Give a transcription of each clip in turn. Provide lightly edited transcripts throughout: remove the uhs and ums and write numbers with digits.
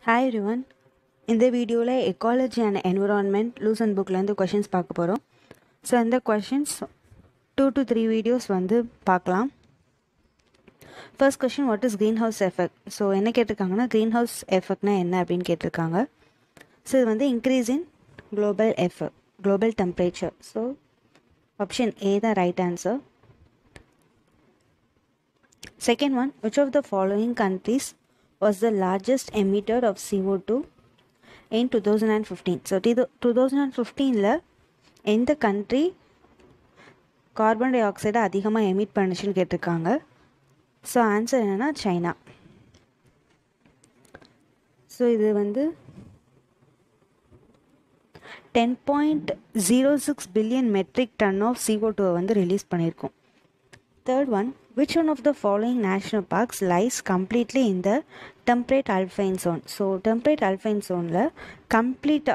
Hi everyone. இந்த வீடியோவில் ecology and environment லூசன் புக்லேருந்து questions பார்க்க போகிறோம். ஸோ இந்த கொஷின்ஸ் 2 to 3 வீடியோஸ் பார்க்கலாம். First question, what is green house effect? So என்ன கேட்டிருக்காங்கன்னா, க்ரீன் ஹவுஸ் எஃபெக்ட்னா என்ன அப்படின்னு கேட்டிருக்காங்க. ஸோ இது increase in global temperature. So option A தான் right answer. Second one, which of the following countries was the largest emitter of CO2 in 2015? So 2015 எந்த country carbon tie ஆக்சைடை அதிகமாக emit பண்ணுச்சுன்னு கேட்டிருக்காங்க. ஸோ ஆன்சர் என்னென்னா China. So இது 10.06 billion metric ton of CO2 release பண்ணியிருக்கோம். Third one, which one of the following national parks lies completely in the temperate alpine zone? So temperate alpine zoneல complete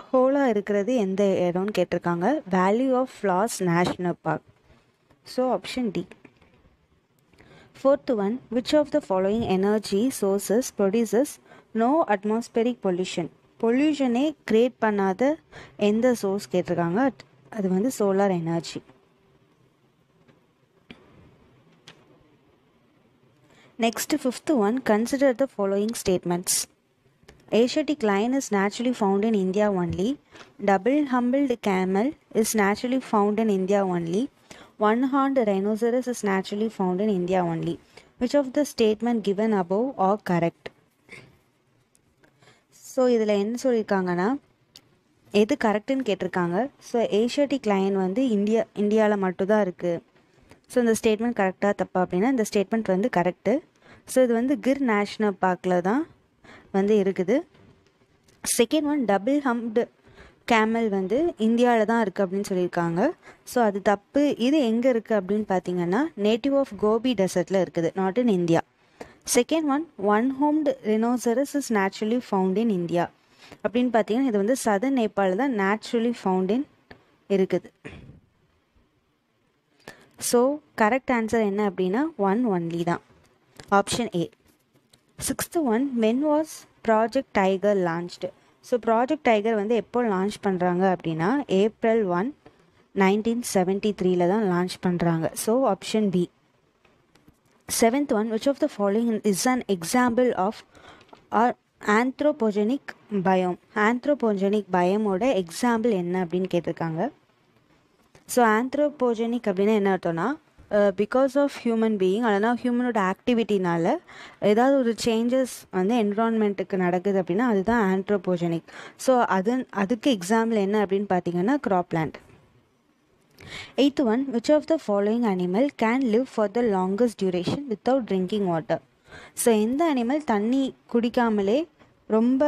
ஹோலாக இருக்கிறது எந்த இடம்னு கேட்டிருக்காங்க. Valley of flowers national park. So option D. Fourth one, which of the following energy sources produces no atmospheric pollution? பொல்யூஷனே create பண்ணாத எந்த source கேட்டிருக்காங்க. அது solar energy. Next, fifth one, consider the following statements. Asiatic lion is naturally found in India only. Double-humbled camel is naturally found in India only. One-horned rhinoceros is naturally found in India only. Which of the statement given above are correct? So இதில் என்ன சொல்லியிருக்காங்கன்னா, எது கரெக்டுன்னு கேட்டிருக்காங்க. So Asiatic line இந்தியாவில் மட்டும்தான் இருக்குது. So இந்த ஸ்டேட்மெண்ட் கரெக்டாக தப்பா அப்படின்னா இந்த ஸ்டேட்மெண்ட் கரெக்டு. ஸோ இது கிர் நேஷ்னல் பார்க்கில் தான் இருக்குது. செகண்ட் ஒன், டபுள் ஹம்ப்டு கேமல் இந்தியாவில் தான் இருக்குது அப்படின்னு சொல்லியிருக்காங்க. ஸோ அது தப்பு. இது எங்கே இருக்குது அப்படின்னு பார்த்தீங்கன்னா, நேட்டிவ் ஆஃப் கோபி டெசர்ட்டில் இருக்குது, not in India. Second one horned rhinoceros is naturally found in India அப்படின்னு பார்த்தீங்கன்னா, இது சதர்ன் நேபாளில் தான் நேச்சுரலி ஃபவுண்ட் இன் இருக்குது. ஸோ கரெக்ட் ஆன்சர் என்ன அப்படின்னா ஒன் ஒன்லி தான், option A. Sixth one, when was project tiger launched? So project tiger எப்போ launch பண்ணுறாங்க அப்படின்னா April 1, 1973 தான் லான்ச் பண்ணுறாங்க. So option B. Seventh one, which of the following is an example of anthropogenic biome? Anthropogenic பயோமோட எக்ஸாம்பிள் என்ன அப்படின்னு கேட்டிருக்காங்க. ஸோ ஆந்த்ரோபோஜெனிக் அப்படின்னா என்ன அர்த்தம்னா, பிகாஸ் ஆஃப் ஹியூமன் பீயிங், அதனால் ஹியூமனோட ஆக்டிவிட்டினால ஏதாவது ஒரு சேஞ்சஸ் என்விரான்மெண்ட்டுக்கு நடக்குது அப்படின்னா அதுதான் ஆந்த்ரோபோஜெனிக். ஸோ அதுக்கு எக்ஸாம்பிள் என்ன அப்படின்னு பார்த்தீங்கன்னா cropland. Eighth one, which of the following animal can live for the longest duration without drinking water? So எந்த அனிமல் தண்ணி குடிக்காமலே ரொம்ப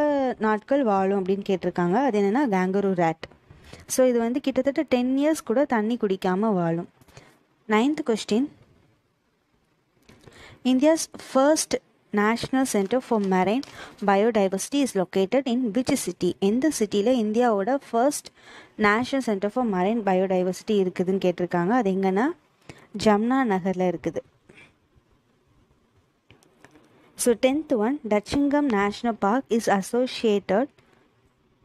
நாட்கள் வாழும் அப்படின்னு கேட்டிருக்காங்க. அது என்னென்னா கேங்கரூ ரேட். ஸோ இது கிட்டத்தட்ட 10 years கூட தண்ணி குடிக்காமல் வாழும். Ninth question, India's first national centre for marine biodiversity is located in which city? எந்த சிட்டியில் இந்தியாவோட first national centre for marine biodiversity இருக்குதுன்னு கேட்டிருக்காங்க. அது எங்கன்னா ஜம்னா நகரில் இருக்குது. So 10th one, Dachigam national park is associated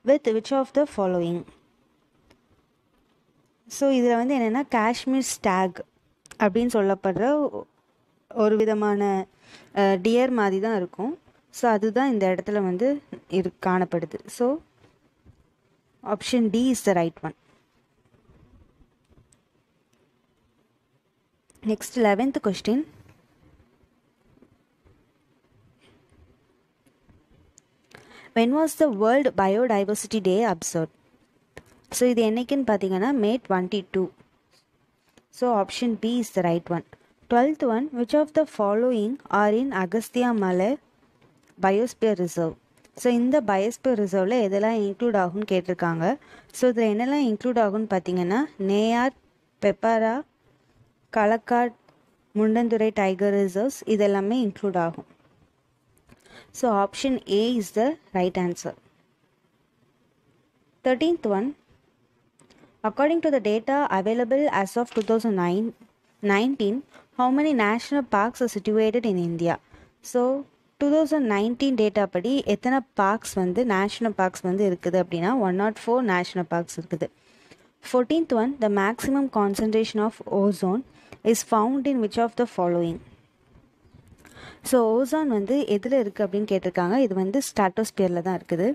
with which of the following? So இதில் என்னென்னா காஷ்மீர் ஸ்டாக் அப்படின்னு சொல்லப்படுற ஒரு விதமான டியர் மாதிரி தான் இருக்கும். ஸோ அதுதான் இந்த இடத்துல காணப்படுது. So option D is the right one. Next 11th question, when was the World Biodiversity Day observed? So இது என்னைக்குன்னு பார்த்தீங்கன்னா May 22. So option B is the right one. 12th one, which of the following are in Agasthyamala biosphere reserve? So இந்த biosphere ரிசர்வில் எதெல்லாம் include ஆகும்னு கேட்டிருக்காங்க. So இதில் என்னெல்லாம் இன்க்ளூட் ஆகும்னு பார்த்தீங்கன்னா நேயார், பெப்பாரா, களக்காட், முண்டந்துறை டைகர் ரிசர்வ்ஸ் இதெல்லாமே இன்க்ளூட் ஆகும். So option A is the right answer. 13th one, according to the data available as of 2019, how many national parks are situated in India? So 2019 data படி எத்தனை parks வந்து national parks வந்து இருக்குது அப்படின்னா 104 national parks இருக்குது. 14th one, the maximum concentration of ozone is found in which of the following? So ozone வந்து எதில் இருக்குது அப்படின்னு கேட்டிருக்காங்க. இது வந்து ஸ்ட்ராட்டோஸ்பியரில் தான் இருக்குது.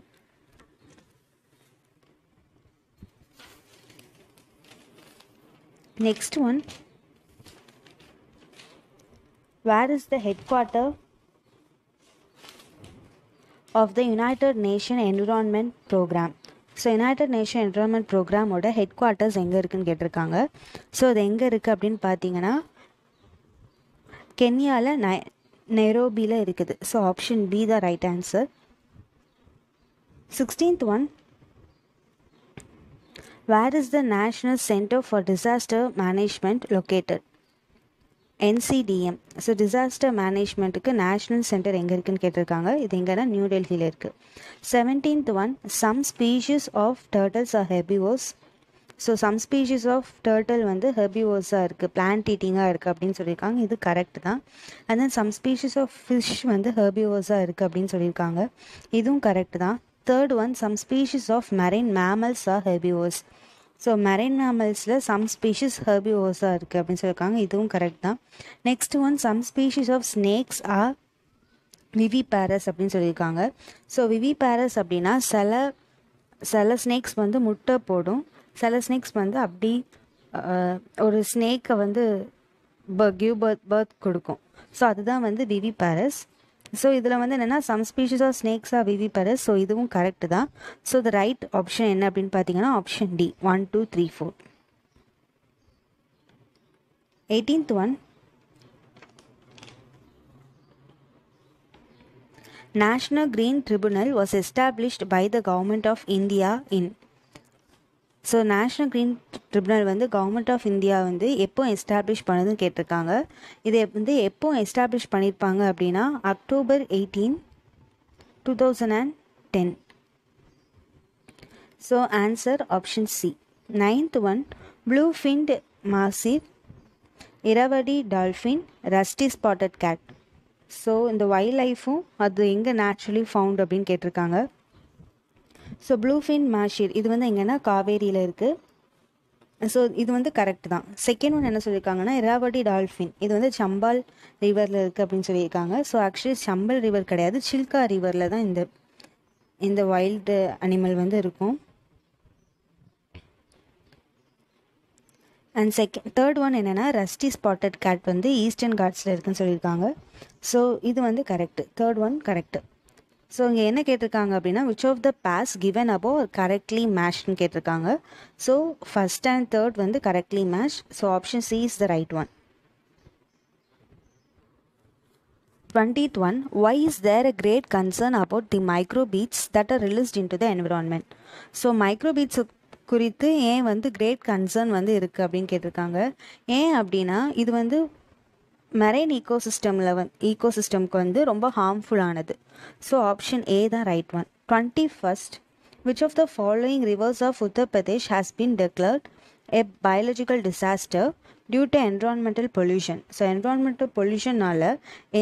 Next one, where is the headquarter of the United Nations Environment Program? So united nation environment ப்ரோக்ராமோட ஹெட் குவார்ட்டர்ஸ் எங்கே இருக்குதுன்னு கேட்டிருக்காங்க. ஸோ அது எங்கே இருக்குது அப்படின்னு பார்த்தீங்கன்னா கென்யாவில் நைரோபியில் இருக்குது. So option B the right answer. 16th one, where is the National Center for Disaster Management located? NCDM. So disaster மேனேஜ்மெண்ட்டுக்கு நேஷ்னல் சென்டர் எங்கே இருக்குன்னு கேட்டிருக்காங்க. இது எங்கன்னா நியூ டெல்லியில் இருக்குது. 17th one, some species of turtles are herbivores. So some species of turtle வந்து ஹெர்பிவோர்ஸாக இருக்குது, பிளான்ட் ஈட்டிங்காக இருக்குது அப்படின்னு சொல்லியிருக்காங்க. இது கரெக்ட் தான். And then some species of fish வந்து ஹெர்பிவோர்ஸாக இருக்குது அப்படின்னு சொல்லியிருக்காங்க. இதுவும் கரெக்ட் தான். Third one, some species of marine mammals are herbivores. So marine மேமல்ஸில் சம் ஸ்பீஷீஸ் ஹெர்பிவோர்ஸாக இருக்குது அப்படின்னு சொல்லியிருக்காங்க. இதுவும் கரெக்ட் தான். Next one, some species of snakes are viviparous அப்படின்னு சொல்லியிருக்காங்க. ஸோ விவிபேரஸ் அப்படின்னா சில ஸ்னேக்ஸ் வந்து முட்டை போடும், சில ஸ்னேக்ஸ் வந்து அப்படி ஒரு ஸ்னேக்கை வந்து பர்த் கொடுக்கும். ஸோ அதுதான் வந்து விவிபேரஸ். ஸோ இதில் வந்து என்னென்னா some species of snakes are viviparous. So இதுவும் கரெக்டு தான். ஸோ த ரைட் ஆப்ஷன் என்ன அப்படின்னு பார்த்தீங்கன்னா option D 1 2 3 4. 18th one, National Green Tribunal was established by the Government of India in. So national green tribunal வந்து government of India வந்து எப்போ establish பண்ணதுன்னு கேட்டிருக்காங்க. இதை வந்து எப்போ எஸ்டாப்ளிஷ் பண்ணியிருப்பாங்க அப்படின்னா October 18, 2010. So answer option C. 9th one, blue finned mahseer, Irrawaddy dolphin, rusty spotted cat. So இந்த வைல்ட் லைஃப்பும் அது எங்கே நேச்சுரலி ஃபவுண்ட் அப்படின்னு கேட்டிருக்காங்க. ஸோ ப்ளூஃபின் மார்ஷிர் இது வந்து எங்கன்னா காவேரியில் இருக்குது. ஸோ இது வந்து கரெக்ட் தான். செகண்ட் ஒன் என்ன சொல்லியிருக்காங்கன்னா இராவடி டால்ஃபின் இது வந்து சம்பால் ரிவரில் இருக்குது அப்படின்னு சொல்லியிருக்காங்க. ஸோ ஆக்சுவலி சம்பல் ரிவர் கிடையாது, சில்கா ரிவரில் தான் இந்த வைல்டு அனிமல் வந்து இருக்கும். அண்ட் தேர்ட் ஒன் என்னென்னா ரஸ்டி ஸ்பாட்டட் கேட் வந்து ஈஸ்டர்ன் காட்ஸில் இருக்குன்னு சொல்லியிருக்காங்க. ஸோ இது வந்து correct, third one correct. So இங்கே என்ன கேட்டிருக்காங்க அப்படின்னா which of the pairs given above correctly மேஷ்னு கேட்டிருக்காங்க. ஸோ ஃபஸ்ட் அண்ட் தேர்ட் வந்து correctly match. So option C is the right one. 20th one, why is there a great concern about the microbeads that are released into the environment? So microbeads குறித்து ஏன் வந்து great concern வந்து இருக்குது அப்படின்னு கேட்டிருக்காங்க. ஏன் அப்படின்னா இது வந்து மெரைன் ஈகோசிஸ்டம்க்கு வந்து ரொம்ப ஹார்ம்ஃபுல்லானது. ஸோ ஆப்ஷன் ஏ தான் right one. 21st, which of the following rivers of Uttar Pradesh has been declared a biological disaster due to environmental pollution? So environmental pollutionனால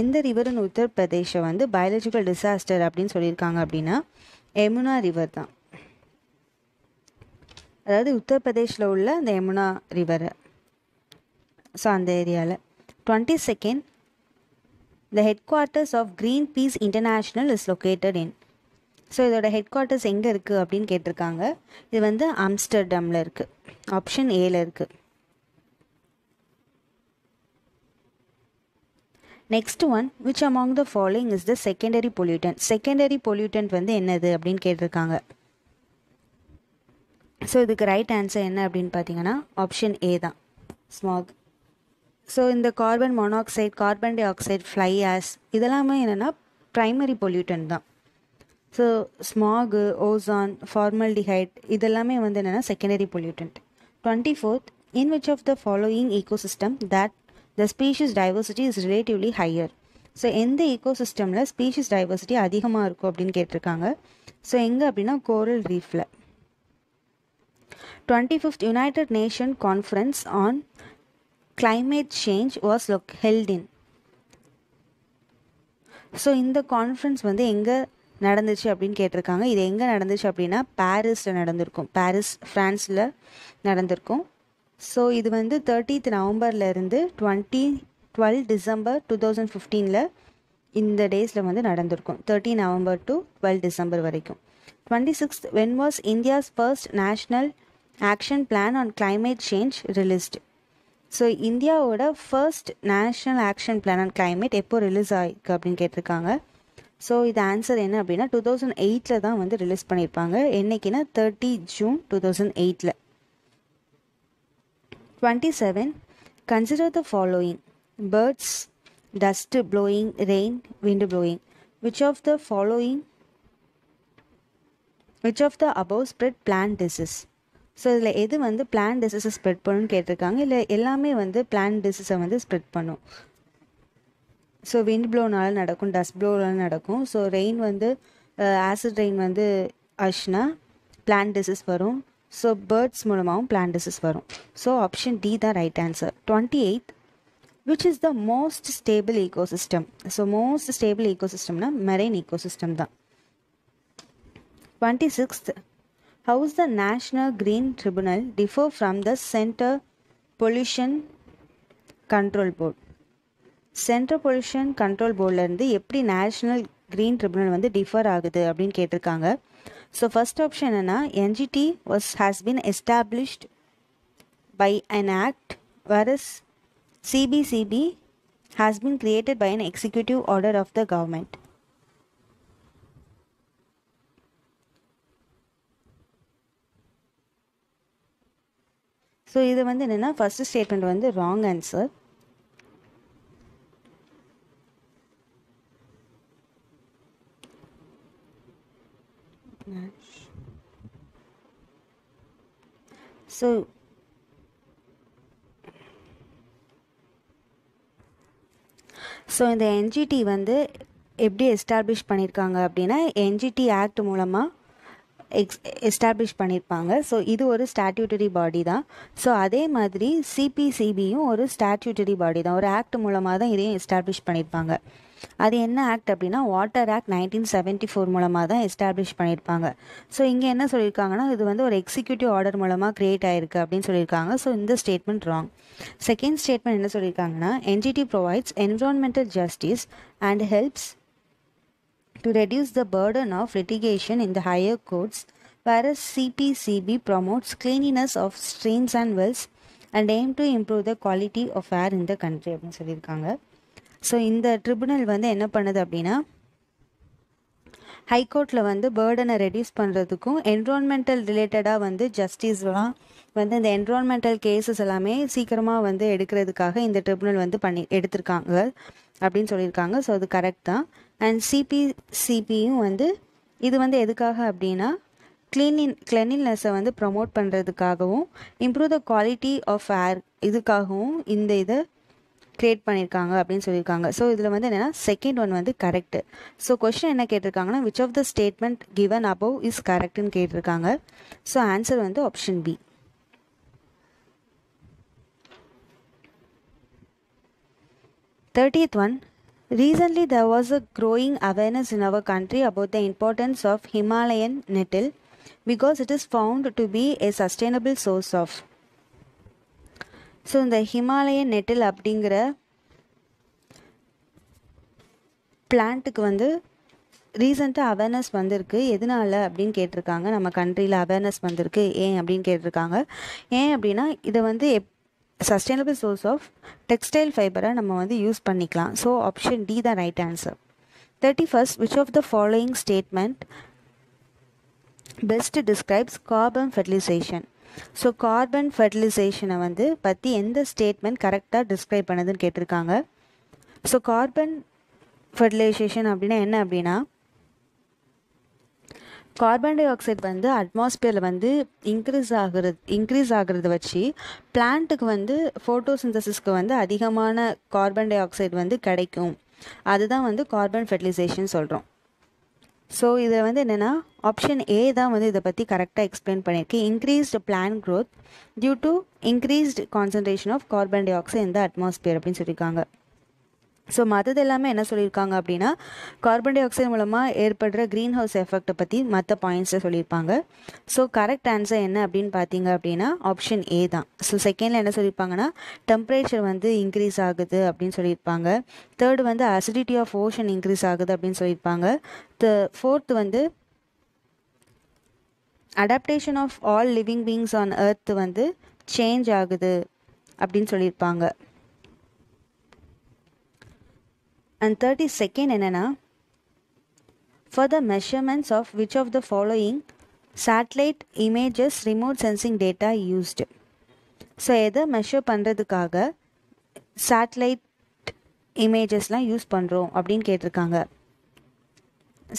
எந்த ரிவர்னு உத்தர் பிரதேஷை வந்து பயாலஜிக்கல் டிசாஸ்டர் அப்படின்னு சொல்லியிருக்காங்க அப்படின்னா யமுனா ரிவர் தான். அதாவது உத்தரப்பிரதேஷில் உள்ள அந்த யமுனா ரிவர். ஸோ அந்த ஏரியாவில். 22nd, the headquarters of Greenpeace International is located in. So இதோட ஹெட் குவார்ட்டர்ஸ் எங்கே இருக்குது அப்படின்னு கேட்டிருக்காங்க. இது வந்து ஆம்ஸ்டர்டாமில் இருக்குது, ஆப்ஷன் ஏல இருக்குது. Next one, which among the following is the secondary pollutant? Secondary pollutant வந்து என்னது அப்படின்னு கேட்டிருக்காங்க. ஸோ இதுக்கு ரைட் ஆன்சர் என்ன அப்படின்னு பார்த்தீங்கன்னா ஆப்ஷன் ஏ தான், ஸ்மாக். ஸோ இந்த carbon monoxide, carbon di oxide, fly as இதெல்லாமே என்னென்னா ப்ரைமரி பொல்யூட்டன் தான். ஸோ ஸ்மாகு, ஓசான், ஃபார்மல்டிஹைட் இதெல்லாமே வந்து என்னென்னா secondary pollutant. 24th, in which of the following ecosystem that the species diversity is relatively higher? So எந்த ஈகோசிஸ்டமில் species diversity அதிகமாக இருக்கும் அப்படின்னு கேட்டிருக்காங்க. ஸோ எங்கே அப்படின்னா கோரல் refill. 25th, United Nations Conference on Climate Change was held in. So இந்த conference வந்து எங்கே நடந்துச்சு அப்படின்னு கேட்டிருக்காங்க. இது எங்கே நடந்துச்சு அப்படின்னா பாரிஸில் நடந்திருக்கும். பாரிஸ் ஃப்ரான்ஸில் நடந்திருக்கும். ஸோ இது வந்து 30th நவம்பர்லேருந்து 12 டிசம்பர் 2015 இந்த டேஸில் வந்து நடந்திருக்கும். 30 நவம்பர் டு 12 டிசம்பர் வரைக்கும். 26th when was India's first national action plan on climate change released? So இந்தியாவோட first national action plan on climate எப்போ ரிலீஸ் ஆகிருக்கு அப்படின்னு கேட்டிருக்காங்க. ஸோ இது ஆன்சர் என்ன அப்படின்னா 2008 தான் வந்து ரிலீஸ் பண்ணியிருப்பாங்க. என்னைக்குன்னா 30 June 2008. 27 consider the following: birds, dust blowing, rain, wind blowing. Which of the above spread plant disease? So இதில் எது வந்து பிளான்ட் டிசீஸை ஸ்ப்ரெட் பண்ணுன்னு கேட்டிருக்காங்க. இல்லை எல்லாமே வந்து பிளான்ட் டிசீஸை வந்து ஸ்ப்ரெட் பண்ணும். ஸோ விண்ட் ப்ளோனால நடக்கும், டஸ்ட் ப்ளோனால நடக்கும். ஸோ ரெயின் வந்து ஆசிட் ரெயின் வந்து ஆச்சுன்னா பிளான்ட் டிசீஸ் வரும். ஸோ பேர்ட்ஸ் மூலமாகவும் பிளான்ட் டிசீஸ் வரும். ஸோ ஆப்ஷன் டி தான் right answer. 28 which is the most stable ecosystem? So most stable ecosystemனா மெரைன் ecosystem தான். 26th how is the National Green Tribunal differ from the Center Pollution Control Board? Center Pollution Control Boardலேருந்து எப்படி national green tribunal வந்து differ ஆகுது அப்படின்னு கேட்டிருக்காங்க. So first option என்னென்னா NGT has been established by an act whereas CBCB has been created by an executive order of the government. So இது வந்து என்னென்னா first statement வந்து ராங் ஆன்சர். ஸோ இந்த NGT வந்து எப்படி எஸ்டாப்ளிஷ் பண்ணியிருக்காங்க அப்படின்னா NGT ஆக்ட் மூலமாக எஸ்டாப்ளிஷ் பண்ணியிருப்பாங்க. ஸோ இது ஒரு ஸ்டாட்யூட்டரி பாடி தான். ஸோ அதே மாதிரி CPCBயும் ஒரு ஸ்டாட்யூட்டரி பாடி தான். ஒரு ஆக்ட் மூலமாக தான் இதையும் எஸ்டாப்ளிஷ் பண்ணியிருப்பாங்க. அது என்ன ஆக்ட் அப்படின்னா வாட்டர் ஆக்ட் 1974 மூலமாக தான் எஸ்டாப்ளிஷ் பண்ணியிருப்பாங்க. ஸோ இங்கே என்ன சொல்லியிருக்காங்கன்னா இது வந்து ஒரு எக்ஸிக்யூட்டிவ் ஆர்டர் மூலமாக க்ரியேட் ஆயிருக்கு அப்படின்னு சொல்லியிருக்காங்க. ஸோ இந்த ஸ்டேட்மெண்ட் ராங். செகண்ட் ஸ்டேட்மெண்ட் என்ன சொல்லியிருக்காங்கன்னா NGT provides environmental justice and helps to reduce the burden of litigation in the higher courts, whereas CPCB promotes cleanliness of streams and wells and aim to improve the quality of air in the country அப்படின்னு சொல்லியிருக்காங்க. So இந்த tribunal வந்து என்ன பண்ணுது அப்படின்னா ஹைகோர்ட்டில் வந்து பேர்டனை reduce பண்ணுறதுக்கும் என்விரான்மெண்டல் ரிலேட்டடாக வந்து ஜஸ்டிஸ்லாம் வந்து இந்த என்விரான்மெண்டல் கேசஸ் எல்லாமே சீக்கிரமாக வந்து எடுக்கிறதுக்காக இந்த ட்ரிபுனல் வந்து எடுத்திருக்காங்க அப்படின்னு சொல்லியிருக்காங்க. ஸோ அது கரெக்ட் தான். அண்ட் CPCBயும் வந்து இது வந்து எதுக்காக அப்படின்னா கிளென்லினஸை வந்து ப்ரமோட் பண்ணுறதுக்காகவும் improve the quality of air இதுக்காகவும் இந்த இதை க்ரியேட் பண்ணியிருக்காங்க அப்படின்னு சொல்லியிருக்காங்க. ஸோ இதில் வந்து என்னென்னா செகண்ட் ஒன் வந்து கரெக்டு. ஸோ கொஸ்டின் என்ன கேட்டிருக்காங்கன்னா which of the statement given above is கரெக்டுன்னு கேட்டிருக்காங்க. ஸோ ஆன்சர் வந்து option B. 30th one, recently there was a growing awareness in our country about the importance of Himalayan nettle because it is found to be a sustainable source of. So இந்த Himalayan நெட்டில் அப்படிங்கிற பிளான்ட்டுக்கு வந்து ரீசெண்டாக awareness வந்திருக்கு. எதனால அப்படின்னு கேட்டிருக்காங்க. நம்ம கண்ட்ரியில் அவேர்னஸ் வந்திருக்கு ஏன் அப்படின்னு கேட்டிருக்காங்க. ஏன் அப்படின்னா இதை வந்து சஸ்டைனபிள் சோர்ஸ் ஆஃப் டெக்ஸ்டைல் ஃபைபரை நம்ம வந்து யூஸ் பண்ணிக்கலாம். ஸோ ஆப்ஷன் டி தான் right answer. 31st which of the following statement best describes carbon fertilization? So carbon ஃபெர்டிலைசேஷனை வந்து பற்றி எந்த ஸ்டேட்மெண்ட் கரெக்டாக டிஸ்கிரைப் பண்ணுதுன்னு கேட்டிருக்காங்க. ஸோ கார்பன் ஃபெர்டிலைசேஷன் அப்படின்னா என்ன அப்படின்னா கார்பன் டை ஆக்சைடு வந்து அட்மாஸ்பியரில் வந்து இன்க்ரீஸ் ஆகிறது வச்சு பிளான்ட்டுக்கு வந்து ஃபோட்டோசிந்தசிஸ்க்கு வந்து அதிகமான கார்பன் டை ஆக்சைடு வந்து கிடைக்கும். அதுதான் வந்து கார்பன் ஃபெர்டிலைசேஷன் சொல்கிறோம். ஸோ இதில் வந்து என்னென்னா ஆப்ஷன் ஏ தான் வந்து இதை பற்றி கரெக்டாக எக்ஸ்பிளைன் பண்ணியிருக்கு. Increased plant growth due to increased concentration of carbon dioxide இந்த அட்மாஸ்பியர் அப்படின்னு சொல்லியிருக்காங்க. ஸோ மற்றது எல்லாமே என்ன சொல்லியிருக்காங்க அப்படின்னா கார்பன் டை ஆக்சைடு மூலமாக ஏற்படுற க்ரீன் ஹவுஸ் எஃபெக்டை பற்றி மற்ற பாயிண்ட்ஸை சொல்லியிருப்பாங்க. ஸோ கரெக்ட் ஆன்சர் என்ன அப்படின்னு பார்த்தீங்க அப்படின்னா ஆப்ஷன் ஏ தான். ஸோ செகண்டில் என்ன சொல்லியிருப்பாங்கன்னா டெம்பரேச்சர் வந்து இன்க்ரீஸ் ஆகுது அப்படின்னு சொல்லியிருப்பாங்க. தேர்டு வந்து அசிடிட்டி ஆஃப் ஓஷன் இன்க்ரீஸ் ஆகுது அப்படின்னு சொல்லியிருப்பாங்க. ஃபோர்த்து வந்து adaptation of all living beings on earth வந்து சேஞ்ச் ஆகுது அப்படின்னு சொல்லியிருப்பாங்க. And 32nd என்னன்னா for the measurements of which of the following satellite images remote sensing data used. So எதை மெஷர் பண்ணுறதுக்காக சேட்டலைட் இமேஜஸ்லாம் யூஸ் பண்ணுறோம் அப்படின்னு கேட்டிருக்காங்க.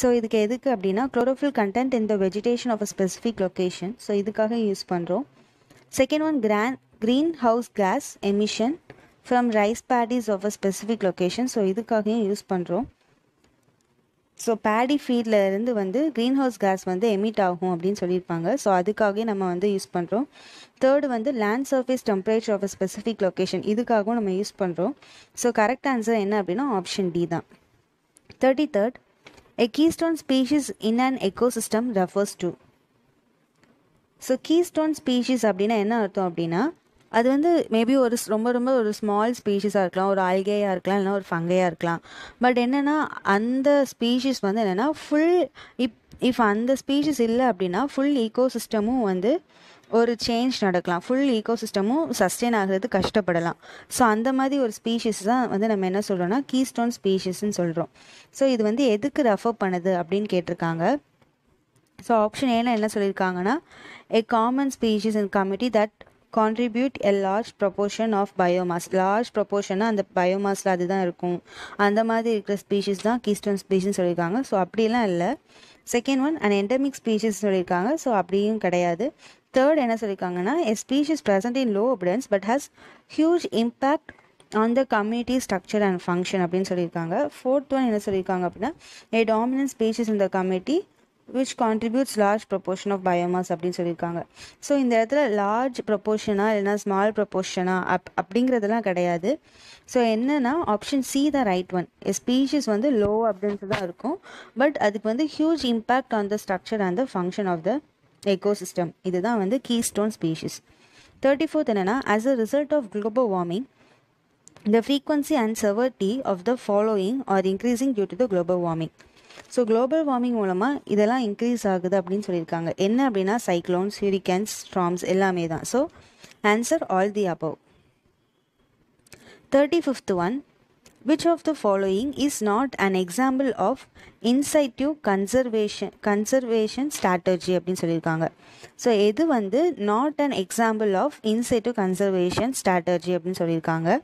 ஸோ இதுக்கு எதுக்கு அப்படின்னா chlorophyll content in the vegetation of a specific location. So இதுக்காக யூஸ் பண்ணுறோம். Second one greenhouse gas emission from rice paddies of a specific location. So இதுக்காகவும் யூஸ் பண்ணுறோம். ஸோ பேடி ஃபீல்டில் இருந்து வந்து க்ரீன் ஹவுஸ் கேஸ் வந்து emit ஆகும் அப்படின்னு சொல்லியிருப்பாங்க. ஸோ அதுக்காகவே நம்ம வந்து யூஸ் பண்ணுறோம். தேர்டு வந்து land surface temperature of a specific location, இதுக்காகவும் நம்ம யூஸ் பண்ணுறோம். ஸோ கரெக்ட் ஆன்சர் என்ன அப்படின்னா ஆப்ஷன் டி தான். 33rd a keystone species in an ecosystem refers to. So keystone species அப்படின்னா என்ன அர்த்தம் அப்படின்னா அது வந்து மேபி ஒரு ரொம்ப ஒரு ஸ்மால் ஸ்பீஷீஸாக இருக்கலாம், ஒரு ஆல்கேயாக இருக்கலாம், இல்லைனா ஒரு ஃபங்கையாக இருக்கலாம். பட் என்னென்னா அந்த ஸ்பீஷீஸ் வந்து என்னென்னா இஃப் அந்த ஸ்பீஷீஸ் இல்லை அப்படின்னா ஃபுல் ஈகோசிஸ்டமும் வந்து ஒரு சேஞ்ச் நடக்கலாம், ஃபுல் ஈகோசிஸ்டமும் சஸ்டெயின் ஆகிறது கஷ்டப்படலாம். ஸோ அந்த மாதிரி ஒரு ஸ்பீஷீஸ் தான் வந்து நம்ம என்ன சொல்கிறோம்னா கீஸ்டோன் ஸ்பீஷீஸ்ன்னு சொல்கிறோம். ஸோ இது வந்து எதுக்கு ரெஃபர் பண்ணுது அப்படின்னு கேட்டிருக்காங்க. ஸோ ஆப்ஷன் ஏல என்ன சொல்லியிருக்காங்கன்னா a common species in community that contribute a large proportion of biomass. Large ப்ரொபோர்ஷனாக அந்த பயோமாஸில் அதுதான் இருக்கும், அந்த மாதிரி இருக்கிற ஸ்பீஷீஸ் தான் கீஸ்டோன் ஸ்பீஷின்னு சொல்லியிருக்காங்க. ஸோ அப்படிலாம் இல்லை. Second one and endemic species சொல்லியிருக்காங்க. ஸோ அப்படியும் கிடையாது. தேர்ட் என்ன சொல்லியிருக்காங்கன்னா a species present in low abundance but has huge impact on the community structure and function அப்படின்னு சொல்லியிருக்காங்க. ஃபோர்த் ஒன் என்ன சொல்லியிருக்காங்க அப்படின்னா a dominant species in the community which contributes large proportion of biomass அப்படின்னு சொல்லியிருக்காங்க. So இந்த இடத்துல large ப்ரொப்போர்ஷனா இல்லைனா ஸ்மால் ப்ரொப்போர்ஷனா அப்படிங்கிறதெல்லாம் கிடையாது. ஸோ என்னன்னா ஆப்ஷன் சி தான் ரைட் ஒன். ஸ்பீஷீஸ் வந்து லோ அப்படின்னு தான் இருக்கும், பட் அதுக்கு வந்து huge impact on the structure and the function of the ecosystem. இதுதான் வந்து கீஸ்டோன் ஸ்பீஷீஸ். 34th என்னன்னா as a result of global warming the frequency and severity of the following are increasing due to the global warming. So global warming மூலமாக இதெல்லாம் increase ஆகுது அப்படின்னு சொல்லியிருக்காங்க. என்ன அப்படின்னா சைக்ளோன்ஸ், ஹூரிக்கன்ஸ், ஸ்டார்ம்ஸ் எல்லாமே தான். So answer all the above. 35th one which of the following is not an example of in situ conservation strategy அப்படின்னு சொல்லியிருக்காங்க. ஸோ எது வந்து not an example of in situ conservation strategy அப்படின்னு சொல்லியிருக்காங்க.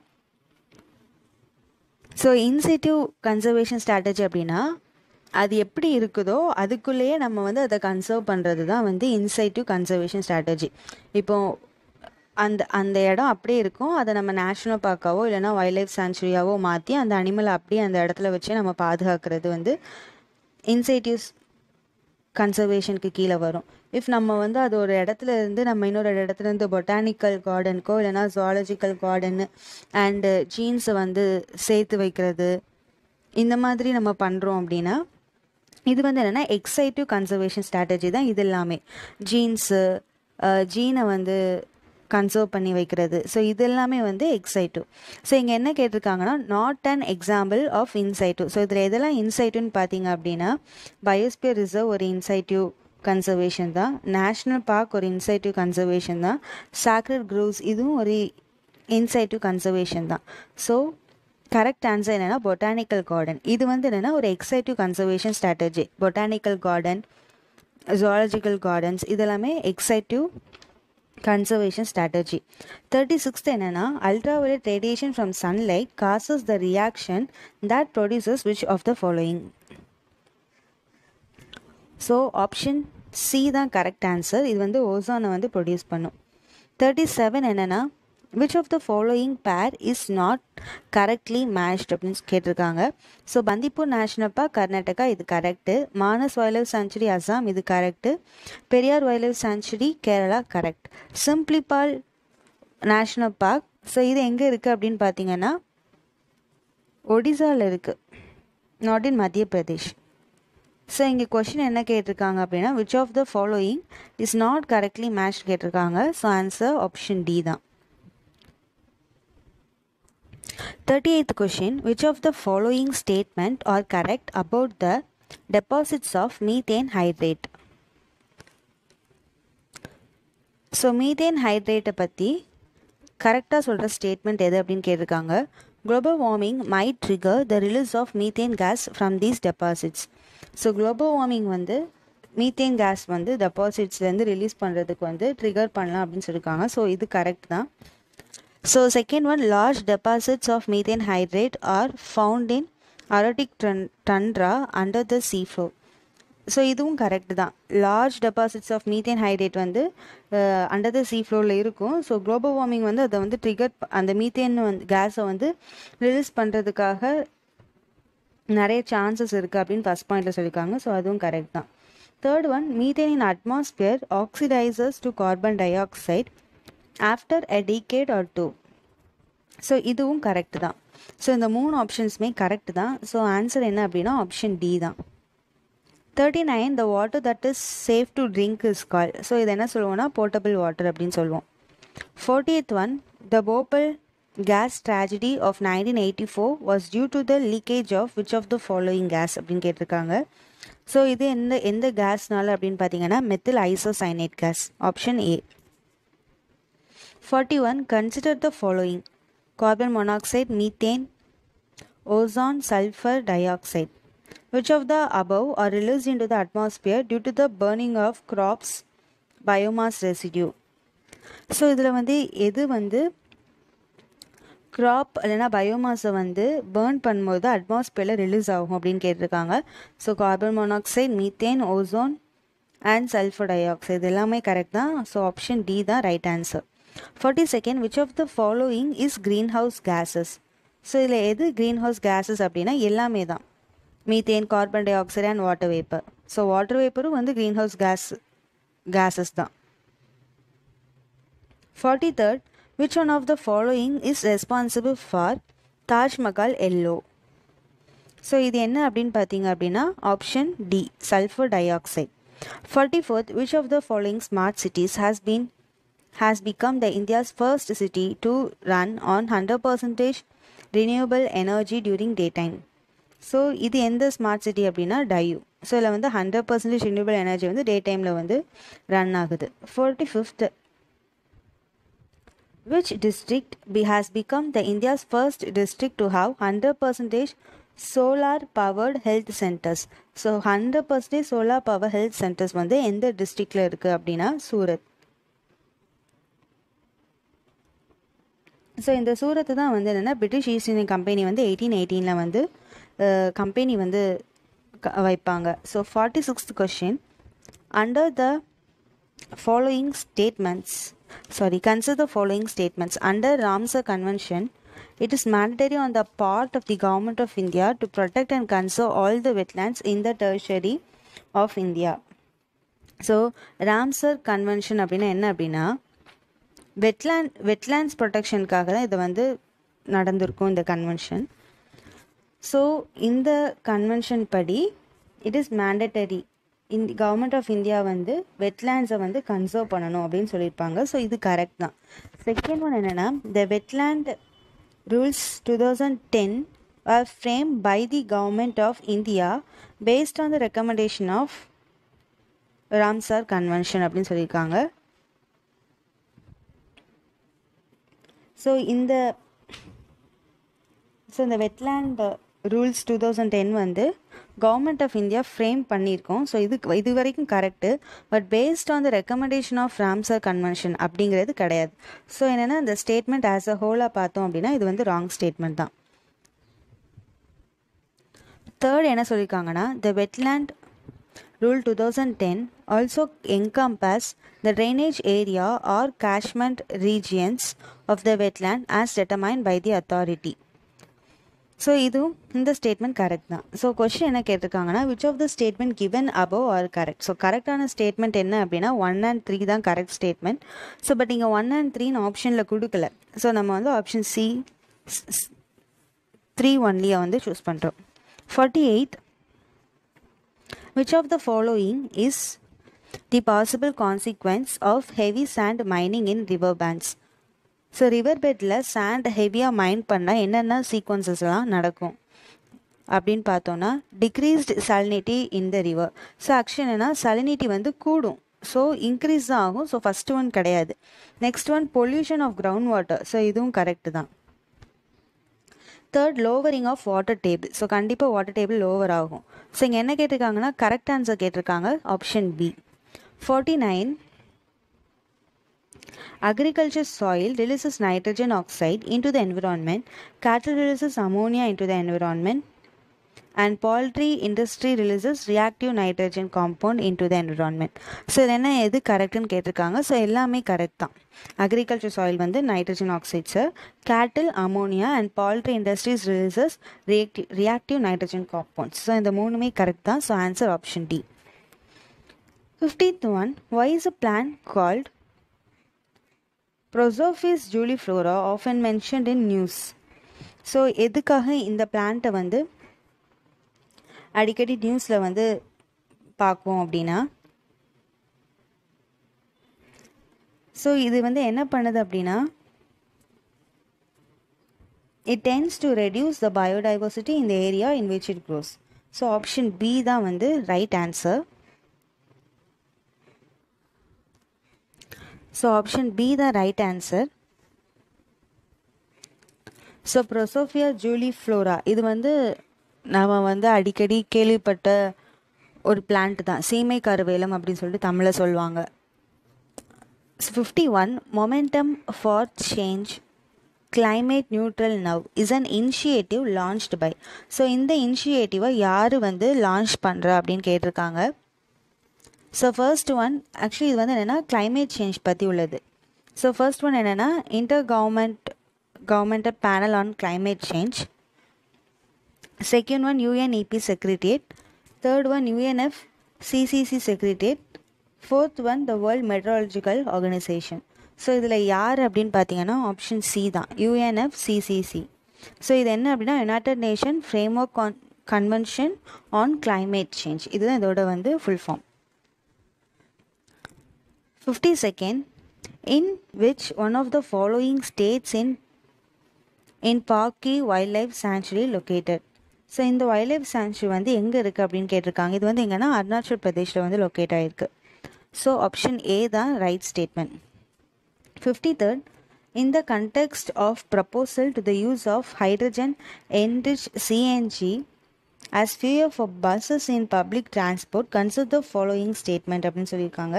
So in situ conservation strategy அப்படின்னா அது எப்படி இருக்குதோ அதுக்குள்ளேயே நம்ம வந்து அதை கன்சர்வ் பண்ணுறது தான் வந்து இன்சைட்டிவ் கன்சர்வேஷன் ஸ்ட்ராட்டஜி. இப்போது அந்த இடம் அப்படியே இருக்கும், அதை நம்ம நேஷ்னல் பார்க்காவோ இல்லைனா வைல்ட் லைஃப் சாங்சுரியாவோ மாற்றி அந்த அனிமலை அப்படியே அந்த இடத்துல வச்சு நம்ம பாதுகாக்கிறது வந்து இன்சைட்டிவ் கன்சர்வேஷனுக்கு கீழே வரும். இஃப் நம்ம வந்து அது ஒரு இடத்துல இருந்து நம்ம இன்னொரு இடத்துல இருந்து பொட்டானிக்கல் கார்டனுக்கோ இல்லைனா ஜுவாலஜிக்கல் கார்டனு அண்டு ஜீன்ஸை வந்து சேர்த்து வைக்கிறது இந்த மாதிரி நம்ம பண்ணுறோம் அப்படின்னா இது வந்து என்னென்னா எக்ஸைட்டிவ் கன்சர்வேஷன் ஸ்ட்ராட்டஜி தான். இது எல்லாமே ஜீனை வந்து கன்சர்வ் பண்ணி வைக்கிறது. ஸோ இது எல்லாமே வந்து எக்ஸைட்டிவ். ஸோ இங்கே என்ன கேட்டிருக்காங்கன்னா not an example of in situ. So இதில் எதெல்லாம் இன்சைட்டிவ்னு பார்த்தீங்க அப்படின்னா பயோஸ்பியர் ரிசர்வ் ஒரு இன்சைட்டிவ் கன்சர்வேஷன் தான், நேஷ்னல் பார்க் ஒரு இன்சைட்டிவ் கன்சர்வேஷன் தான், சாக்ரட் க்ரோவ்ஸ் இதுவும் ஒரு இன்சைட்டிவ் கன்சர்வேஷன் தான். ஸோ கரெக்ட் ஆன்சர் என்னென்னா பொட்டானிக்கல் கார்டன். இது வந்து என்னென்னா ஒரு ex situ conservation strategy. Botanical garden, zoological gardens இதெல்லாமே எக்ஸைட்டிவ் கன்சர்வேஷன் ஸ்ட்ராட்டஜி. 36th என்னென்னா ultraviolet radiation from sunlight causes the reaction that produces which of the following. So option C தான் correct answer. இது வந்து ஓசோனை வந்து ப்ரொடியூஸ் பண்ணும். 37 என்னென்னா which of the following pair is not correctly matched அப்படின்னு கேட்டிருக்காங்க. So Bandipur national park Karnataka இது correct, Manas wildlife sanctuary Assam இது correct, Periyar wildlife sanctuary Kerala correct. Simlipal national park so இது எங்கே இருக்குது அப்படின்னு பார்த்தீங்கன்னா ஒடிசாவில் இருக்குது, நாட் இன் மத்திய பிரதேஷ். ஸோ இங்கே கொஷின் என்ன கேட்டிருக்காங்க அப்படின்னா which of the following is not correctly match கேட்டிருக்காங்க. ஸோ ஆன்சர் ஆப்ஷன் டி தான். 38th question, which of the following statement are correct about the deposits of methane hydrate? ஸோ மீத்தேன் ஹைட்ரேட்டை பற்றி கரெக்டாக சொல்கிற ஸ்டேட்மெண்ட் எது அப்படின்னு கேட்டிருக்காங்க. Global warming might trigger the release of methane gas from these deposits. So global warming வந்து methane gas வந்து டெபாசிட்ஸ்லேருந்து ரிலீஸ் பண்ணுறதுக்கு வந்து ட்ரிகர் பண்ணலாம் அப்படின்னு சொல்லியிருக்காங்க. ஸோ இது கரெக்ட் தான். So second one, large deposits of methane hydrate are found in arctic tundra under the sea floor. So இதுவும் கரெக்ட் தான். Large deposits of methane hydrate வந்து அண்டர் த சீ ஃப்ளோரில் இருக்கும். ஸோ குளோபல் வார்மிங் வந்து அதை வந்து trigger அந்த methane வந்து கேஸை வந்து ரிலீஸ் பண்ணுறதுக்காக நிறைய சான்சஸ் இருக்குது அப்படின்னு ஃபஸ்ட் பாயிண்டில் சொல்லியிருக்காங்க. ஸோ அதுவும் கரெக்ட் தான். Third one, methane in atmosphere oxidises to carbon dioxide after a decade or two. So இதுவும் கரெக்ட் தான். ஸோ இந்த 3 ஆப்ஷன்ஸுமே கரெக்ட் தான். ஸோ ஆன்சர் என்ன அப்படின்னா ஆப்ஷன் டி தான். 39, the water that is safe to drink is called. So இது என்ன சொல்லுவோம்னா போர்ட்டபிள் வாட்டர் அப்படின்னு சொல்லுவோம். 40th one, the Bhopal gas tragedy of 1984 was due to the leakage of which of the following gas அப்படின்னு கேட்டிருக்காங்க. So இது எந்த கேஸ்னால அப்படின்னு பார்த்தீங்கன்னா methyl isocyanate gas, option A. 41, consider the following: carbon monoxide, methane, ozone, sulfur dioxide. Which of the above are released into the atmosphere due to the burning of crops biomass residue? So இதில் வந்து எது வந்து graph இல்லைனா பயோமாஸை வந்து burn பண்ணும்போது அட்மாஸ்பியரில் release ஆகும் அப்படின்னு கேட்டிருக்காங்க. So carbon monoxide, methane, ozone and sulphur dioxide இது எல்லாமே கரெக்ட் தான். ஸோ ஆப்ஷன் டி தான் right answer. 42nd, which of the following is greenhouse gases? So இதில் எது greenhouse gases அப்படின்னா எல்லாமே தான். Methane, carbon dioxide and water vapour. So water வேப்பரும் வந்து greenhouse gases தான். 43rd, which one of the following is responsible for Taj Mahal yellow? So இது என்ன அப்படின்னு பார்த்தீங்க அப்படின்னா option D, sulphur dioxide. 44th, which of the following smart cities has become the India's first city to run on 100% renewable energy during daytime? So இது எந்த smart city அப்படின்னா Diu. So இதில் வந்து 100% renewable energy வந்து டே டைமில் வந்து run ஆகுது. 45th, which district has become the India's first district to have 100% solar powered health centers? So 100% solar power health centers வந்து எந்த டிஸ்ட்ரிக்டில் இருக்குது அப்படின்னா சூரத். ஸோ இந்த சூரத்து தான் வந்து என்னென்னா பிரிட்டிஷ் ஈஸ்ட் இந்தியன் கம்பெனி வந்து 1818 வந்து கம்பெனி வந்து வைப்பாங்க. So 46th question, under the following statements consider the following statements. Under Ramsar Convention, it is mandatory on the part of the Government of India to protect and conserve all the wetlands in the territory of India. So Ramsar convention அப்படின்னா என்ன அப்படின்னா wetlands ப்ரொடெக்ஷனுக்காக தான் இது வந்து நடந்திருக்கும் இந்த convention. So இந்த convention படி இட் இஸ் மேண்டட்டரி இந்த கவர்மெண்ட் ஆஃப் இந்தியா வந்து வெட்லேண்ட்ஸை வந்து கன்சர்வ் பண்ணணும் அப்படின்னு சொல்லியிருப்பாங்க. ஸோ இது கரெக்ட் தான். செகண்ட் ஒன் என்னென்னா the wetland rules 2010 are frame by the government of India based on the recommendation of Ramsar convention அப்படின்னு சொல்லியிருக்காங்க. ஸோ இந்த வெட்லேண்ட் ரூல்ஸ் 2010 வந்து கவர்மெண்ட் ஆஃப் இந்தியா ஃப்ரேம் பண்ணியிருக்கோம். ஸோ இது வரைக்கும் correct. But based on the recommendation of Ramsar convention அப்படிங்கிறது கிடையாது. So என்னென்னா இந்த ஸ்டேட்மெண்ட் ஆஸ் அ ஹோலாக பார்த்தோம் அப்படின்னா இது வந்து ராங் ஸ்டேட்மெண்ட் தான். தேர்ட் என்ன சொல்லியிருக்காங்கன்னா த wetland rule 2010 also encompass the drainage area or catchment regions of the wetland as determined by the authority. So இதுவும் இந்த ஸ்டேட்மெண்ட் கரெக்ட் தான். ஸோ கொஸ்டின் என்ன கேட்டிருக்காங்கன்னா which of the statement given above are correct? So கரெக்டான statement என்ன அப்படின்னா 1 and 3 தான் correct statement. So but இங்கே 1 and 3 ஆப்ஷனில் கொடுக்கல. ஸோ நம்ம வந்து ஆப்ஷன் சி 3 ஒன்லியை வந்து சூஸ் பண்ணுறோம். 48th, which of the following is the possible consequence of heavy sand mining in river bands? So river பெட்டில் சாண்ட் ஹெவியாக மைன் பண்ணால் என்னென்ன சீக்வன்சஸ்லாம் நடக்கும் அப்படின்னு பார்த்தோன்னா, decreased salinity in the river. So actually என்னென்னா salinity வந்து கூடும், ஸோ இன்க்ரீஸ் தான் ஆகும். ஸோ ஃபஸ்ட்டு ஒன் கிடையாது. Next one pollution of ground water. So இதுவும் கரெக்டு தான். Third, lowering of water table. So கண்டிப்பாக வாட்டர் டேபிள் லோவர் ஆகும். ஸோ இங்கே என்ன கேட்டிருக்காங்கன்னா கரெக்ட் ஆன்சர் கேட்டிருக்காங்க option B. 49, agriculture soil releases nitrogen oxide into the environment, cattle releases ammonia into the environment, and poultry industry releases reactive nitrogen compound into the environment. So இது என்ன எது கரெக்டுன்னு கேட்டிருக்காங்க. ஸோ எல்லாமே கரெக்ட் தான். Agriculture soil வந்து nitrogen oxides, cattle ammonia, and poultry industries releases reactive nitrogen compounds. So இந்த மூணுமே கரெக்ட் தான். So answer option D. 50th one, why is a plant called Prosopis juliflora often mentioned in news? So எதுக்காக இந்த பிளான்ட்டை வந்து அடிக்கடி நியூஸில் வந்து பார்ப்போம் அப்படின்னா, ஸோ இது வந்து என்ன பண்ணுது அப்படின்னா, it tends to reduce the biodiversity in the area in which it grows. So option B தான் வந்து right answer. So option B தான் right answer. So Prosopis juliflora இது வந்து நாம் வந்து அடிக்கடி கேள்விப்பட்ட ஒரு பிளான்ட் தான். சீமை கருவேலம் அப்படின்னு சொல்லிட்டு தமிழில் சொல்லுவாங்க. 51, momentum for change climate neutral now is an initiative launched by. So இந்த இனிஷியேட்டிவை யார் வந்து லான்ச் பண்ணுறா அப்படின்னு கேட்டிருக்காங்க. ஸோ ஃபர்ஸ்ட் ஒன் ஆக்சுவலி இது வந்து என்னென்னா climate சேஞ்ச் பற்றி உள்ளது. ஸோ ஃபர்ஸ்ட் ஒன் என்னென்னா governmental panel on climate change. Second one UNEP secretariat. Third one UNFCCC secretariat. Fourth one the world meteorological organisation. So இதில் யார் அப்படின்னு பார்த்தீங்கன்னா ஆப்ஷன் சி தான், UNFCCC. ஸோ இது என்ன அப்படின்னா united nation framework convention on climate change. இதுதான் இதோட வந்து full form. 52nd, in which one of the following states in Parki Wildlife Sanctuary located? So இந்த வைல்ட் லைஃப் சாங்சுரி வந்து எங்கே இருக்குது அப்படின்னு கேட்டிருக்காங்க. இது வந்து எங்கன்னா அருணாச்சல் பிரதேஷில் வந்து லொக்கேட் ஆகிருக்கு. ஸோ ஆப்ஷன் ஏ தான் right statement. 53rd, in the context of proposal to the use of hydrogen enriched CNG as fuel for buses in public transport, consider the following statement அப்படின்னு சொல்லியிருக்காங்க.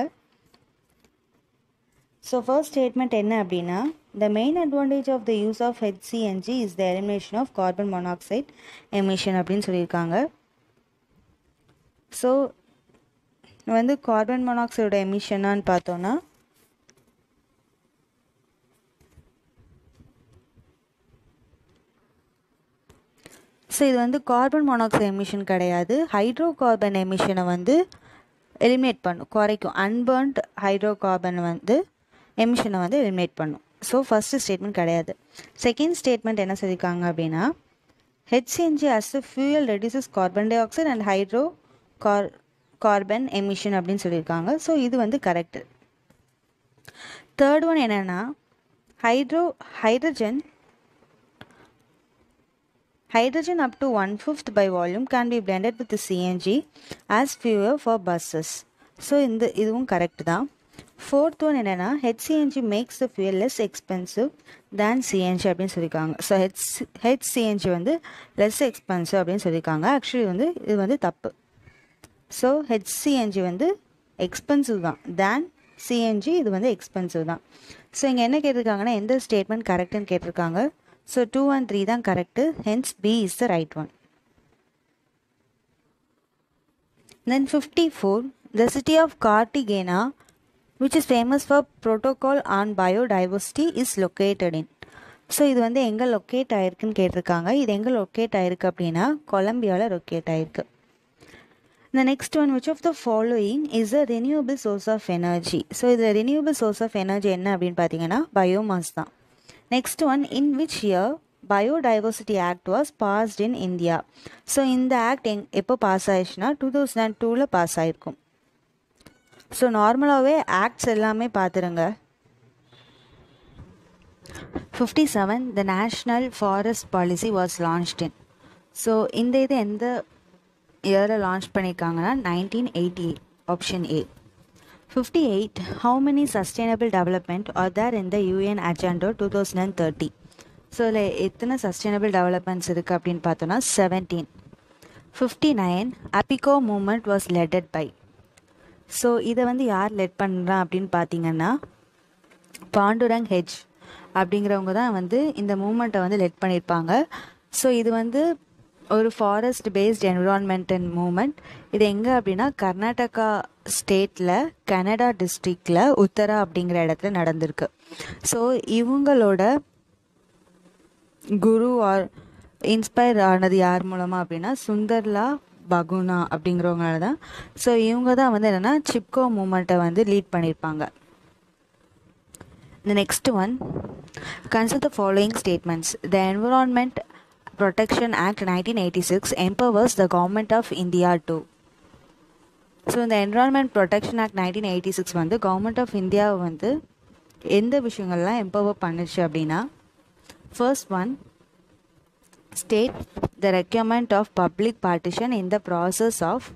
ஸோ ஃபர்ஸ்ட் ஸ்டேட்மெண்ட் என்ன அப்படின்னா, the main advantage of the use of HCNG is the elimination of carbon monoxide emission அப்படின்னு சொல்லியிருக்காங்க. So வந்து carbon மோனாக்சைடோட எமிஷனான்னு பார்த்தோன்னா so இது வந்து கார்பன் மோனாக்சைடு எமிஷன் கிடையாது, ஹைட்ரோ கார்பன் எமிஷனை வந்து எலிமினேட் பண்ணும், குறைக்கும். அன்பர்ன்ட் ஹைட்ரோ கார்பன் வந்து எமிஷனை வந்து எலிமினேட் பண்ணும். ஸோ ஃபஸ்ட்டு ஸ்டேட்மெண்ட் கிடையாது. செகண்ட் ஸ்டேட்மெண்ட் என்ன சொல்லியிருக்காங்க அப்படின்னா, HCNG as a fuel reduces carbon dioxide and hydro carbon emission அப்படின்னு சொல்லியிருக்காங்க. ஸோ இது வந்து கரெக்டு. தேர்ட் ஒன் என்னென்னா hydrogen up to 1/5 by volume can be blended with the CNG as fuel for buses. So இதுவும் correct தான். Fourth one என்னென்னா HCNG makes the fuel less expensive than CNG அப்படின்னு சொல்லியிருக்காங்க. So HCNG வந்து less expensive அப்படின்னு சொல்லியிருக்காங்க. Actually வந்து இது வந்து தப்பு. ஸோ HCNG வந்து எக்ஸ்பென்சிவ் தான் தேன் CNG, இது வந்து எக்ஸ்பென்சிவ் தான். ஸோ இங்கே என்ன கேட்டிருக்காங்கன்னா எந்த ஸ்டேட்மெண்ட் கரெக்டுன்னு கேட்டிருக்காங்க. ஸோ 2 and 3 தான் correct. Hence B is the right one. Then 54, the city of Cartagena, which is famous for protocol on biodiversity, is located in. So இது வந்து எங்கே லொக்கேட் ஆகிருக்குன்னு கேட்டிருக்காங்க. இது எங்கே லொக்கேட் ஆகிருக்கு அப்படின்னா கொலம்பியாவில் லொக்கேட் ஆகிருக்கு. The next one, which of the following is a renewable source of energy? So இதில் renewable source of energy என்ன அப்படின்னு பார்த்தீங்கன்னா பயோமாஸ் தான். Next one, in which year biodiversity act was past in India. So இந்த act எப்போ pass ஆயிடுச்சுன்னா 2002 pass ஆயிருக்கும். So நார்மலாகவே ஆக்ட்ஸ் எல்லாமே பார்த்துருங்க. 57 the national forest policy was launched in. So இந்த இது எந்த இயரில் லான்ச் பண்ணியிருக்காங்கன்னா 1988, option A. 58 how many sustainable development are there in the UN agenda 2030. So இதில் எத்தனை சஸ்டைனபிள் டெவலப்மெண்ட்ஸ் இருக்குது அப்படின்னு பார்த்தோன்னா 17. 59 APICO movement was led by. So இதை வந்து யார் லெட் பண்ணுறா அப்படின்னு பார்த்தீங்கன்னா பாண்டுரங் ஹெச் அப்படிங்கிறவங்க தான் வந்து இந்த மூமெண்ட்டை வந்து லெட் பண்ணியிருப்பாங்க. ஸோ இது வந்து ஒரு ஃபாரஸ்ட் பேஸ்ட் என்விரான்மெண்டல் மூமெண்ட். இது எங்கே அப்படின்னா கர்நாடகா ஸ்டேட்டில் கனடா டிஸ்ட்ரிக்டில் உத்தரா அப்படிங்கிற இடத்துல நடந்திருக்கு. ஸோ இவங்களோட குரு ஆர் இன்ஸ்பயர் ஆனது யார் மூலமாக அப்படின்னா சுந்தர்லா பகுனா அப்படிங்கிறவங்களால தான். ஸோ இவங்க தான் வந்து என்னென்னா சிப்கோ மூமெண்ட்டை வந்து லீட் பண்ணியிருப்பாங்க. The next one, consider the following statements. The Environment Protection Act 1986 empowers the Government of India to. So இந்த என்விரான்மெண்ட் ப்ரொடெக்ஷன் ஆக்ட் 1986 வந்து கவர்மெண்ட் ஆஃப் இந்தியாவை வந்து எந்த விஷயங்கள்லாம் எம்பவர் பண்ணுச்சு அப்படின்னா, first one, state the requirement of public participation in the process of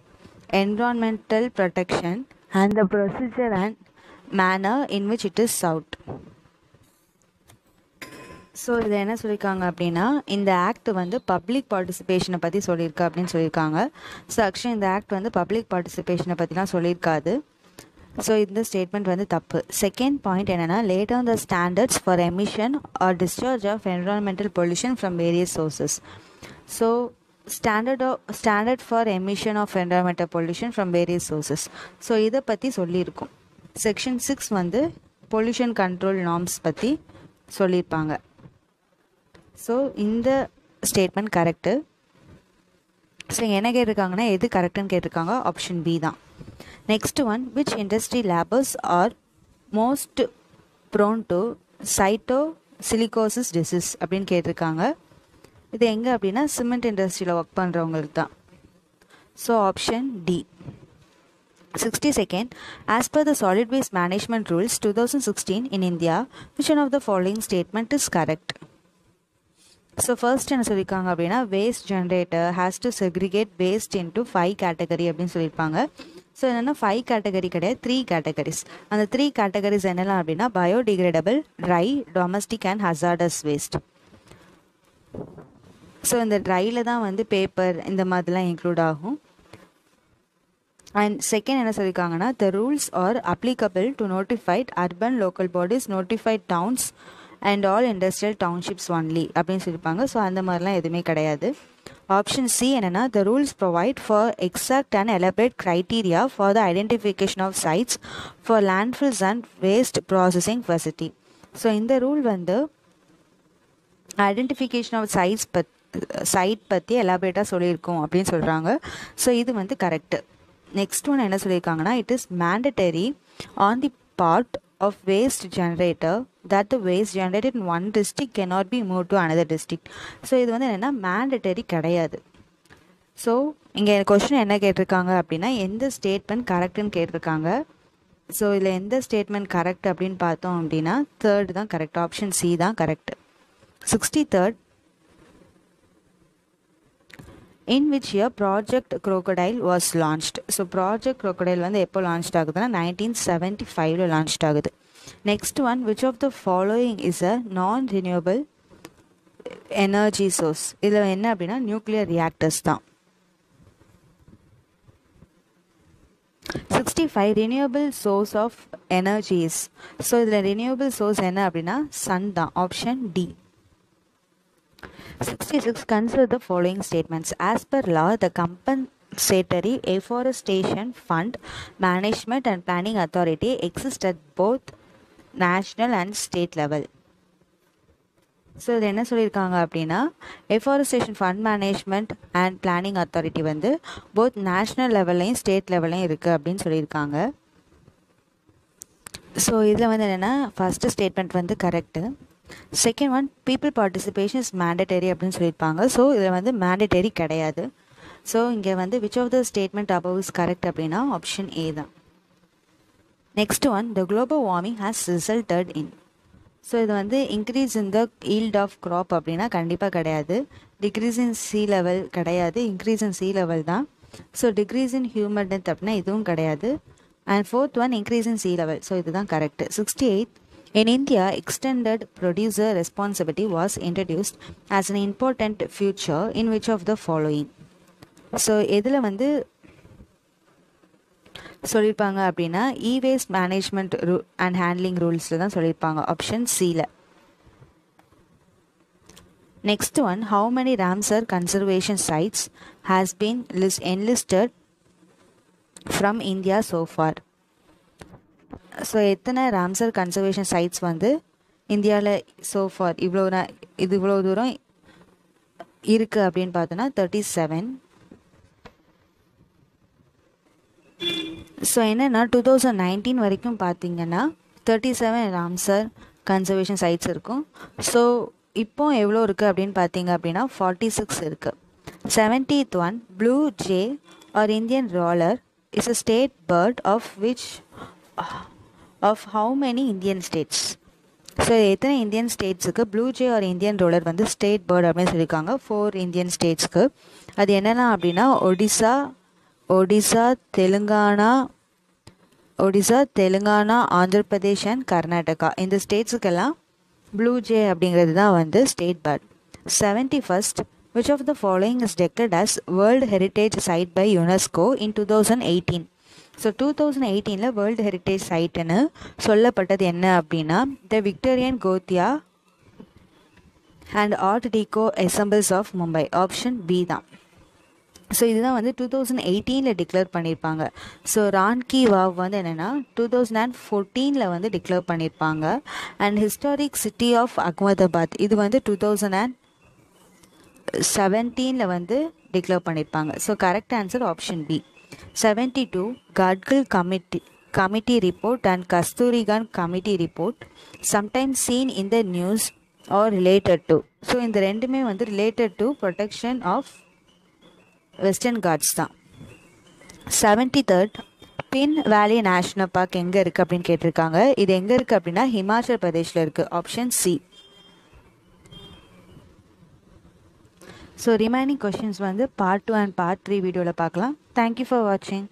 environmental protection and the procedure and manner in which it is sought. ஸோ இதில் என்ன சொல்லியிருக்காங்க அப்படின்னா இந்த ஆக்ட் வந்து பப்ளிக் பார்ட்டிசிபேஷனை பற்றி சொல்லியிருக்கா அப்படின்னு சொல்லியிருக்காங்க. ஸோ ஆக்சுவலி இந்த ஆக்ட் வந்து பப்ளிக் பார்ட்டிசிபேஷனை பற்றிலாம் சொல்லியிருக்காது. ஸோ இந்த ஸ்டேட்மெண்ட் வந்து தப்பு. செகண்ட் பாயிண்ட் என்னென்னா lay down the standards for emission or discharge of environmental pollution from various sources. So standard for emission of environmental pollution from various sources. So இதை பற்றி சொல்லியிருக்கும். Section 6 வந்து pollution control norms பற்றி சொல்லியிருப்பாங்க. So இந்த statement correct. So என்ன கேட்டிருக்காங்கன்னா எது கரெக்டுன்னு கேட்டிருக்காங்க, ஆப்ஷன் பி தான். Next one, which industry labours are most prone to cytosilicosis disease அப்படின்னு கேட்டிருக்காங்க. இது எங்கே அப்படின்னா சிமெண்ட் இண்டஸ்ட்ரியில் ஒர்க் பண்ணுறவங்களுக்கு தான். So option D. 62nd, as per the solid waste management rules 2016 in India, which one of the following statement is correct? So first என்ன சொல்லியிருக்காங்க அப்படின்னா waste generator has to segregate waste into 5 category அப்படின்னு சொல்லியிருப்பாங்க. So என்னென்னா 5 category கிடையாது, 3 categories. அந்த 3 categories என்னெல்லாம் அப்படின்னா biodegradable, dry, domestic and hazardous waste. So இந்த ட்ரையில் தான் வந்து பேப்பர் இந்த மாதிரிலாம் இன்க்ளூட் ஆகும். அண்ட் செகண்ட் என்ன சொல்லியிருக்காங்கன்னா the rules are applicable to notified urban local bodies, notified towns and all industrial townships only அப்படின்னு சொல்லியிருப்பாங்க. ஸோ அந்த மாதிரிலாம் எதுவுமே கிடையாது. ஆப்ஷன் சி என்னென்னா the rules provide for exact and elaborate criteria for the identification of sites for landfills and waste processing facility. So இந்த rule வந்து identification of site பற்றி எலாபரேட்டாக சொல்லியிருக்கோம் அப்படின்னு சொல்கிறாங்க. ஸோ இது வந்து கரெக்டு. நெக்ஸ்ட் ஒன் என்ன சொல்லியிருக்காங்கன்னா it is mandatory on the part of waste generator that the waste generated in one district cannot be move to another district. So இது வந்து என்னென்னா மேண்டட்டரி கிடையாது. ஸோ இங்கே கொஸ்டின் என்ன கேட்டிருக்காங்க அப்படின்னா எந்த ஸ்டேட்மெண்ட் கரெக்டுன்னு கேட்டிருக்காங்க. ஸோ இதில் எந்த ஸ்டேட்மெண்ட் கரெக்ட் அப்படின்னு பார்த்தோம் அப்படின்னா தேர்டு தான் கரெக்ட், ஆப்ஷன் சி தான் correct. 63rd, in which year Project Crocodile was launched. So Project Crocodile வந்து எப்போ லான்ச் ஆகுதுன்னா 1975 லான்ச் ஆகுது. Next one, which of the following is a non-renewable energy source? இதில் என்ன அப்படின்னா நியூக்ளியர் ரியாக்டர்ஸ் தான். 65 renewable source of energies. So இதில் renewable source என்ன அப்படின்னா சன் தான், option D. 66 consider the following statements. As per law, the compensatory afforestation fund management and planning authority exists at both national and state level. So இது என்ன சொல்லியிருக்காங்க அப்படின்னா afforestation fund management and planning authority வந்து both national லெவல்லையும் state லெவல்லையும் இருக்குது அப்படின்னு சொல்லியிருக்காங்க. ஸோ இதில் வந்து என்னென்னா ஃபஸ்ட்டு ஸ்டேட்மெண்ட் வந்து correct. Second one people participation is mandatory அப்படின்னு சொல்லியிருப்பாங்க. ஸோ இதில் வந்து மேண்டட்டரி கிடையாது. ஸோ இங்கே வந்து which of the statement above is correct அப்படின்னா ஆப்ஷன் ஏ தான். Next one the global warming has resulted in. So இது வந்து increase in the yield of crop அப்படின்னா கண்டிப்பாக கிடையாது. டிக்ரீஸ் இன் சீ லெவல் கிடையாது, இன்க்ரீஸ் இன் சீ லெவல் தான். So decrease in human death அப்படின்னா இதுவும் கிடையாது. And fourth one increase in sea level. So இதுதான் correct. 68 in India, extended producer responsibility was introduced as an important feature in which of the following. So எதில் வந்து சொல்லியிருப்பாங்க அப்படின்னா waste management and handling ரூல்ஸில் தான் சொல்லியிருப்பாங்க, ஆப்ஷன் சியில். Next one how many Ramsar conservation sites has been enlisted from India so far. So எத்தனை Ramsar conservation sites வந்து இந்தியாவில் சோஃபார் இவ்வளோ தூரம் இருக்குது அப்படின்னு பார்த்தோன்னா 37. ஸோ என்னென்னா 2019 வரைக்கும் பார்த்தீங்கன்னா 37 ராம்சர் கன்சர்வேஷன் சைட்ஸ் இருக்கும். ஸோ இப்போ எவ்வளோ இருக்குது அப்படின்னு பார்த்தீங்க அப்படின்னா 46 இருக்குது. 70th one blue jay or Indian roller is a state bird of how many Indian states? So எத்தனை இந்தியன் ஸ்டேட்ஸுக்கு blue jay or Indian roller வந்து ஸ்டேட் பேர்ட் அப்படின்னு சொல்லியிருக்காங்க. 4 இந்தியன் ஸ்டேட்ஸ்க்கு. அது என்னென்னா அப்படின்னா ஒடிசா தெலுங்கானா ஆந்திர பிரதேஷ் அண்ட் கர்நாடகா. இந்த ஸ்டேட்ஸுக்கெல்லாம் ப்ளூ ஜே அப்படிங்கிறது தான் வந்து state bird. 71st which of the following is declared as World Heritage Site by UNESCO in 2018? So 2018 world heritage சைட்டுன்னு சொல்லப்பட்டது என்ன அப்படின்னா the Victorian gothic and art deco ensembles of Mumbai, option B தான். So இதுதான் வந்து 2018 டிக்ளேர் பண்ணியிருப்பாங்க. So ரான்கி wow வந்து என்னென்னா 2014 வந்து டிக்ளேர் பண்ணியிருப்பாங்க. And historic city of Ahmedabad இது வந்து 2017 வந்து டிக்ளேர் பண்ணியிருப்பாங்க. So correct answer option B. 72 Gadgil committee report and Kasturigan committee report sometimes seen in the news or related to. So இந்த ரெண்டுமே வந்து related to protection of Western Ghats தான். 73rd பின் வேலி national park எங்கே இருக்குது அப்படின்னு கேட்டிருக்காங்க. இது எங்கே இருக்குது அப்படின்னா ஹிமாச்சல் பிரதேஷில் இருக்குது, option C. So remaining questions வந்து பார்ட் 2 அண்ட் பார்ட் 3 வீடியோவில் பார்க்கலாம். தேங்க்யூ ஃபார் வாட்சிங்.